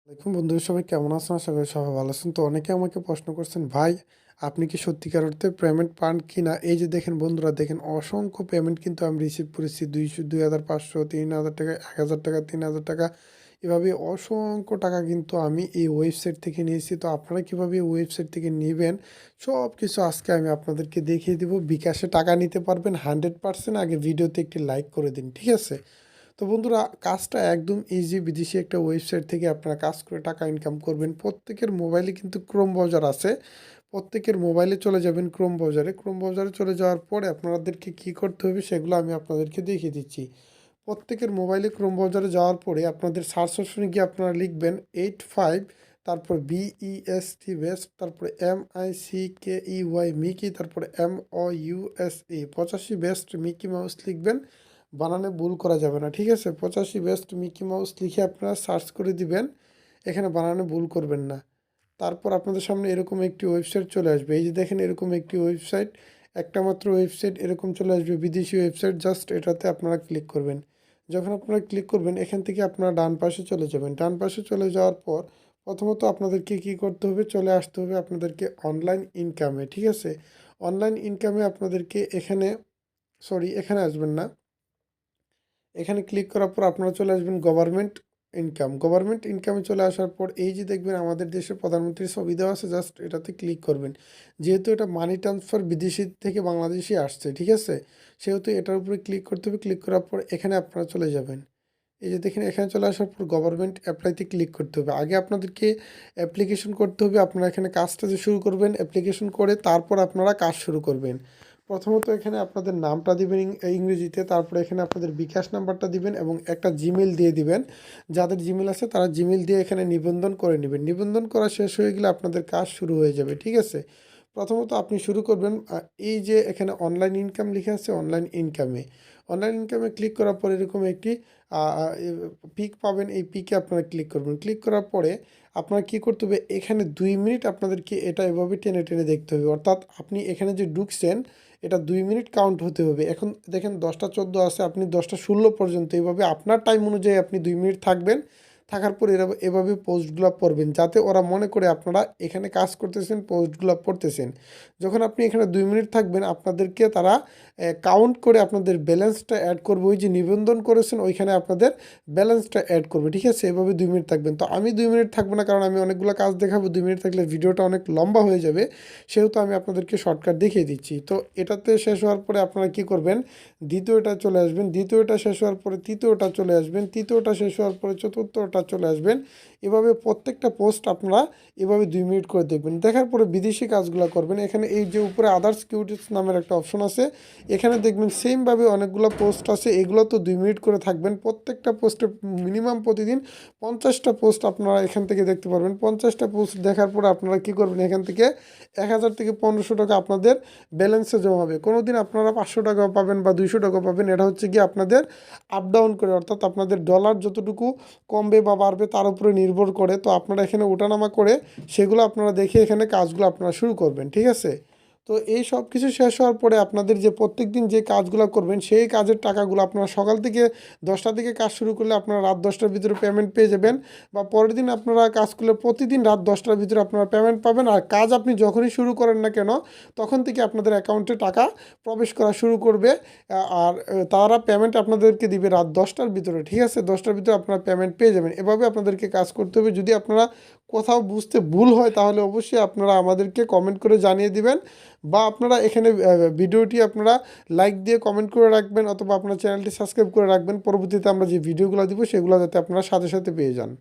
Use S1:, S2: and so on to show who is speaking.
S1: দেখুন বন্ধু, সবাই কেমন আছেন? আশা করি সবাই ভালো আছেন। তো অনেকে আমাকে প্রশ্ন করছেন, ভাই আপনি কি সত্যিকার অর্থে পেমেন্ট পান কি না? এই যে দেখেন বন্ধুরা, দেখেন অসংখ্য পেমেন্ট কিন্তু আমি রিসিভ করেছি। 200, 2500, 3000 টাকা, 1000 টাকা, 3000 টাকা, এভাবে অসংখ্য টাকা কিন্তু আমি এই ওয়েবসাইট থেকে নিয়েছি। তো আপনারা কীভাবে এই ওয়েবসাইট থেকে নেবেন সব কিছু আজকে আমি আপনাদেরকে দেখিয়ে দেবো। বিকাশে টাকা নিতে পারবেন 100%। আগে ভিডিওতে একটি লাইক করে দিন, ঠিক আছে? তো বন্ধুরা, কাজটা একদম ইজি। বিদেশি একটা ওয়েবসাইট থেকে আপনারা কাজ করে টাকা ইনকাম করবেন। প্রত্যেকের মোবাইলে কিন্তু ক্রোম ব্রাউজার আছে। প্রত্যেকের মোবাইলে চলে যাবেন ক্রোম ব্রাউজারে। ক্রোম ব্রাউজারে চলে যাওয়ার পরে আপনাদেরকে কী করতে হবে সেগুলো আমি আপনাদেরকে দেখিয়ে দিচ্ছি। প্রত্যেকের মোবাইলে ক্রোম ব্রাউজারে যাওয়ার পরে আপনাদের সার্চ অপশনে গিয়ে আপনারা লিখবেন 85, তারপর BEST বেস্ট, তারপরে MICKEY মিকি, তারপরে MOUSE 85 বেস্ট মিকি মাউস লিখবেন। বানানে ভুল করা যাবে না, ঠিক আছে? 85 বেস্ট মিকি মাউস লিখে আপনারা সার্চ করে দিবেন। এখানে বানানে ভুল করবেন না। তারপর আপনাদের সামনে এরকম একটি ওয়েবসাইট চলে আসবে। এই যে দেখেন, এরকম একটি ওয়েবসাইট, একটা মাত্র ওয়েবসাইট এরকম চলে আসবে, বিদেশি ওয়েবসাইট। জাস্ট এটাতে আপনারা ক্লিক করবেন। যখন আপনারা ক্লিক করবেন, এখান থেকে আপনারা ডান পাশে চলে যাবেন। ডান পাশে চলে যাওয়ার পর প্রথমত আপনাদেরকে কী করতে হবে, চলে আসতে হবে আপনাদেরকে অনলাইন ইনকামে, ঠিক আছে? অনলাইন ইনকামে আপনাদেরকে এখানে আসবেন না। এখানে ক্লিক করার পর আপনারা চলে আসবেন গভর্নমেন্ট ইনকাম। গভর্নমেন্ট ইনকামে চলে আসার পর এই যে দেখবেন আমাদের দেশের প্রধানমন্ত্রীর ছবি দেওয়া আছে, জাস্ট এটাতে ক্লিক করবেন। যেহেতু এটা মানি ট্রান্সফার বিদেশি থেকে বাংলাদেশে আসছে, ঠিক আছে? সেহেতু এটার উপরে ক্লিক করতে হবে। ক্লিক করার পর এখানে আপনারা চলে যাবেন। এই যে দেখেন, এখানে চলে আসার পর গভর্নমেন্ট অ্যাপ্লাইতে ক্লিক করতে হবে। আগে আপনাদেরকে অ্যাপ্লিকেশন করতে হবে। আপনারা এখানে কাজটা যে শুরু করবেন, অ্যাপ্লিকেশন করে তারপর আপনারা কাজ শুরু করবেন। প্রথমত এখানে আপনাদের নামটা দিবেন ইংরেজিতে, তারপরে এখানে আপনাদের বিকাশ নাম্বারটা দিবেন এবং একটা জিমেল দিয়ে দিবেন। যাদের জিমেল আছে তারা জিমেল দিয়ে এখানে নিবন্ধন করে নেবেন। নিবন্ধন করা শেষ হয়ে গেলে আপনাদের কাজ শুরু হয়ে যাবে, ঠিক আছে? প্রথমত আপনি শুরু করবেন এই যে এখানে অনলাইন ইনকাম লিখে আছে, অনলাইন ইনকামে ক্লিক করার পর এরকম একটি পিক পাবেন। এই পিকে আপনারা ক্লিক করবেন। ক্লিক করার পরে আপনার কী করতে হবে, এখানে 2 মিনিট আপনাদেরকে এটা এভাবে টেনে টেনে দেখতে হবে। অর্থাৎ আপনি এখানে যে ঢুকছেন, এটা 2 মিনিট কাউন্ট হতে হবে। এখন দেখেন 10টা 14 আছে, আপনি 10টা 16 পর্যন্ত এইভাবে আপনার টাইম অনুযায়ী আপনি 2 মিনিট থাকবেন। থাকার পর এভাবে পোস্টগুলো পড়বেন, যাতে ওরা মনে করে আপনারা এখানে কাজ করতেছেন, পোস্টগুলো পড়তেছেন। যখন আপনি এখানে 2 মিনিট থাকবেন, আপনাদেরকে তারা কাউন্ট করে আপনাদের ব্যালেন্সটা অ্যাড করবে। ওই যে নিবন্ধন করেছেন ওইখানে আপনাদের ব্যালেন্সটা অ্যাড করবে, ঠিক আছে? এভাবে 2 মিনিট থাকবেন। তো আমি 2 মিনিট থাকবো না, কারণ আমি অনেকগুলো কাজ দেখাবো। 2 মিনিট থাকলে ভিডিওটা অনেক লম্বা হয়ে যাবে, সেহেতু আমি আপনাদেরকে শর্টকাট দেখিয়ে দিচ্ছি। তো এটাতে শেষ হওয়ার পরে আপনারা কি করবেন, দ্বিতীয়টা চলে আসবেন। দ্বিতীয়টা শেষ হওয়ার পরে তৃতীয়টা চলে আসবেন। তৃতীয়টা শেষ হওয়ার পরে চতুর্থটা চলে আসবেন। এভাবে প্রত্যেকটা পোস্ট আপনারা এভাবে 2 মিনিট করে দেখবেন। দেখার পরে বিদেশি কাজগুলো করবেন। এখানে এই যে উপরে আদার সিকিউরিটিস নামের একটা অপশন আছে, এখানে দেখবেন সেমভাবে অনেকগুলো পোস্ট আছে, এগুলো তো 2 মিনিট করে থাকবেন। প্রত্যেকটা পোস্টে মিনিমাম প্রতিদিন 50টা পোস্ট আপনারা এখান থেকে দেখতে পারবেন। 50টা পোস্ট দেখার পরে আপনারা কি করবেন, এখান থেকে 1000 থেকে 1500 টাকা আপনাদের ব্যালেন্সে জমা হবে। কোনো দিন আপনারা 500 টাকা পাবেন বা 200 টাকা পাবেন। এটা হচ্ছে কি আপনাদের আপ ডাউন করে, অর্থাৎ আপনাদের ডলার যতটুকু কমবে বা বাড়বে তার উপরে নির্ভর করে। তো আপনারা এখানে ওঠানামা করে সেগুলো আপনারা দেখে এখানে কাজগুলো আপনারা শুরু করবেন, ঠিক আছে? তো এই সব কিছু শেষ হওয়ার পরে আপনাদের যে প্রত্যেক দিন যে কাজগুলো করবেন সেই কাজের টাকাগুলো আপনারা সকাল থেকে 10টা থেকে কাজ শুরু করলে আপনারা রাত 10টার ভিতরে পেমেন্ট পেয়ে যাবেন। বা পরের দিন আপনারা কাজ করলে প্রতিদিন রাত 10টার ভিতরে আপনারা পেমেন্ট পাবেন। আর কাজ আপনি যখনই শুরু করেন না কেন, তখন থেকে আপনাদের অ্যাকাউন্টে টাকা প্রবেশ করা শুরু করবে। আর তারা পেমেন্ট আপনাদেরকে দিবে রাত 10টার ভিতরে, ঠিক আছে? 10টার ভিতরে আপনারা পেমেন্ট পেয়ে যাবেন। এভাবে আপনাদেরকে কাজ করতে হবে। যদি আপনারা কোথাও বুঝতে ভুল হয় তাহলে অবশ্যই আপনারা আমাদেরকে কমেন্ট করে জানিয়ে দিবেন, বা আপনারা এখানে ভিডিওটি আপনারা লাইক দিয়ে কমেন্ট করে রাখবেন, অথবা আপনার চ্যানেলটি সাবস্ক্রাইব করে রাখবেন। পরবর্তীতে আমরা যে ভিডিওগুলো দিব সেগুলো যাতে আপনারা সাথে সাথে পেয়ে যান।